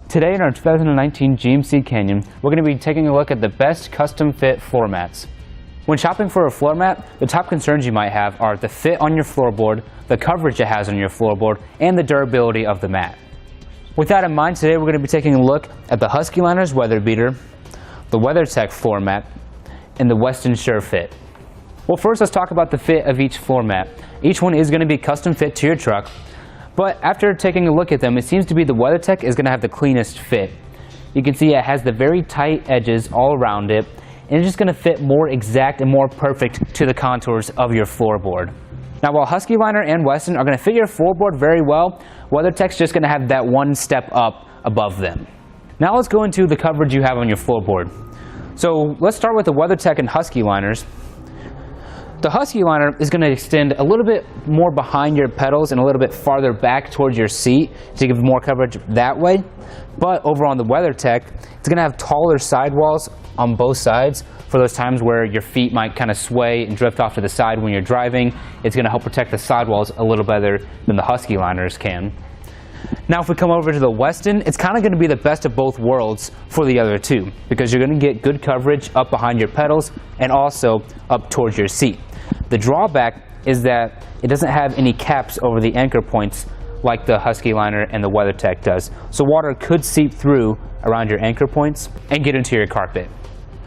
Today in our 2019 GMC Canyon, we're going to be taking a look at the best custom fit floor mats. When shopping for a floor mat, the top concerns you might have are the fit on your floorboard, the coverage it has on your floorboard, and the durability of the mat. With that in mind, today we're going to be taking a look at the Husky Liners WeatherBeater, the WeatherTech Floor Mat, and the Westin Sure Fit. Well, first let's talk about the fit of each floor mat. Each one is going to be custom fit to your truck. But after taking a look at them, it seems to be the WeatherTech is going to have the cleanest fit. You can see it has the very tight edges all around it, and it's just going to fit more exact and more perfect to the contours of your floorboard. Now, while Husky Liner and Westin are going to fit your floorboard very well, WeatherTech's just going to have that one step up above them. Now let's go into the coverage you have on your floorboard. So let's start with the WeatherTech and Husky Liners. The Husky Liner is going to extend a little bit more behind your pedals and a little bit farther back towards your seat to give more coverage that way. But over on the WeatherTech, it's going to have taller sidewalls on both sides for those times where your feet might kind of sway and drift off to the side when you're driving. It's going to help protect the sidewalls a little better than the Husky Liners can. Now if we come over to the Westin, it's kind of going to be the best of both worlds for the other two, because you're going to get good coverage up behind your pedals and also up towards your seat. The drawback is that it doesn't have any caps over the anchor points like the Husky Liner and the WeatherTech does. So water could seep through around your anchor points and get into your carpet.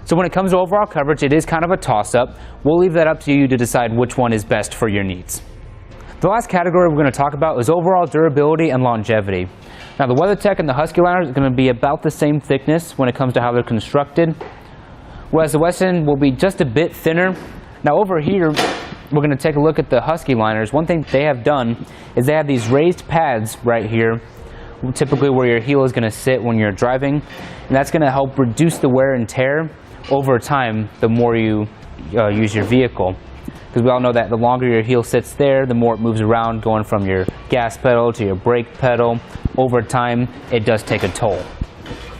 So when it comes to overall coverage, it is kind of a toss-up. We'll leave that up to you to decide which one is best for your needs. The last category we're going to talk about is overall durability and longevity. Now the WeatherTech and the Husky Liners are going to be about the same thickness when it comes to how they're constructed, whereas the Westin will be just a bit thinner. Now over here, we're going to take a look at the Husky Liners. One thing they have done is they have these raised pads right here, typically where your heel is going to sit when you're driving, and that's going to help reduce the wear and tear over time the more you use your vehicle. Because we all know that the longer your heel sits there, the more it moves around, going from your gas pedal to your brake pedal. Over time, it does take a toll.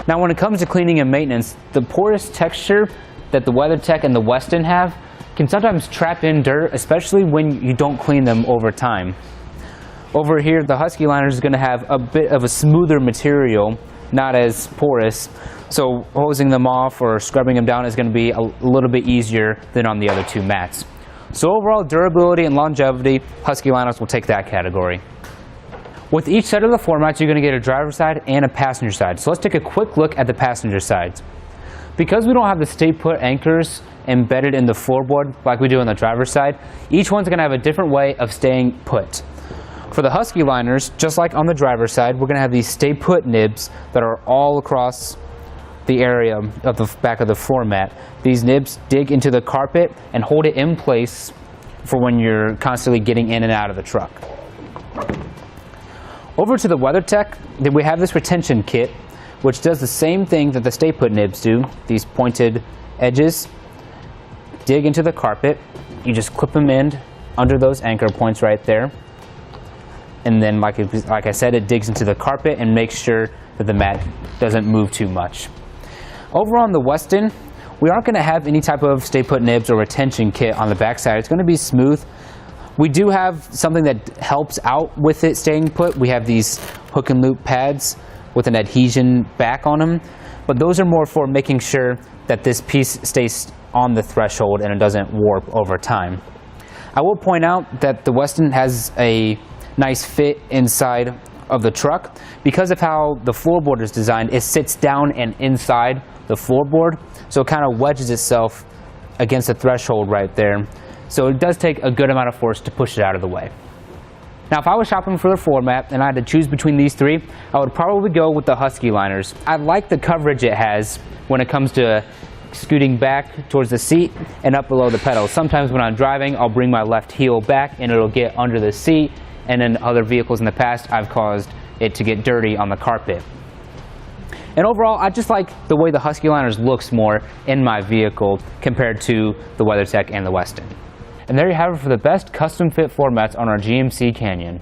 Now when it comes to cleaning and maintenance, the porous texture that the WeatherTech and the Westin have can sometimes trap in dirt, especially when you don't clean them over time. Over here, the Husky Liner is going to have a bit of a smoother material, not as porous, so hosing them off or scrubbing them down is going to be a little bit easier than on the other two mats. So overall durability and longevity, Husky Liners will take that category. With each set of the floor mats, you're going to get a driver's side and a passenger side. So let's take a quick look at the passenger sides. Because we don't have the stay put anchors embedded in the floorboard like we do on the driver's side, each one's going to have a different way of staying put. For the Husky Liners, just like on the driver's side, we're going to have these stay put nibs that are all across the area of the back of the floor mat. These nibs dig into the carpet and hold it in place for when you're constantly getting in and out of the truck. Over to the WeatherTech, then we have this retention kit, which does the same thing that the stay put nibs do. These pointed edges dig into the carpet. You just clip them in under those anchor points right there. And then, like I said, it digs into the carpet and makes sure that the mat doesn't move too much. Over on the Westin, we aren't going to have any type of stay put nibs or retention kit on the backside. It's going to be smooth. We do have something that helps out with it staying put. We have these hook and loop pads with an adhesion back on them, but those are more for making sure that this piece stays on the threshold and it doesn't warp over time. I will point out that the Westin has a nice fit inside of the truck. Because of how the floorboard is designed, it sits down and inside the floorboard, so it kind of wedges itself against the threshold right there. So it does take a good amount of force to push it out of the way. Now if I was shopping for the floor mat and I had to choose between these three, I would probably go with the Husky Liners. I like the coverage it has when it comes to scooting back towards the seat and up below the pedals. Sometimes when I'm driving, I'll bring my left heel back and it'll get under the seat, and in other vehicles in the past, I've caused it to get dirty on the carpet. And overall, I just like the way the Husky Liners looks more in my vehicle compared to the WeatherTech and the Westin. And there you have it for the best custom fit floor mats on our GMC Canyon.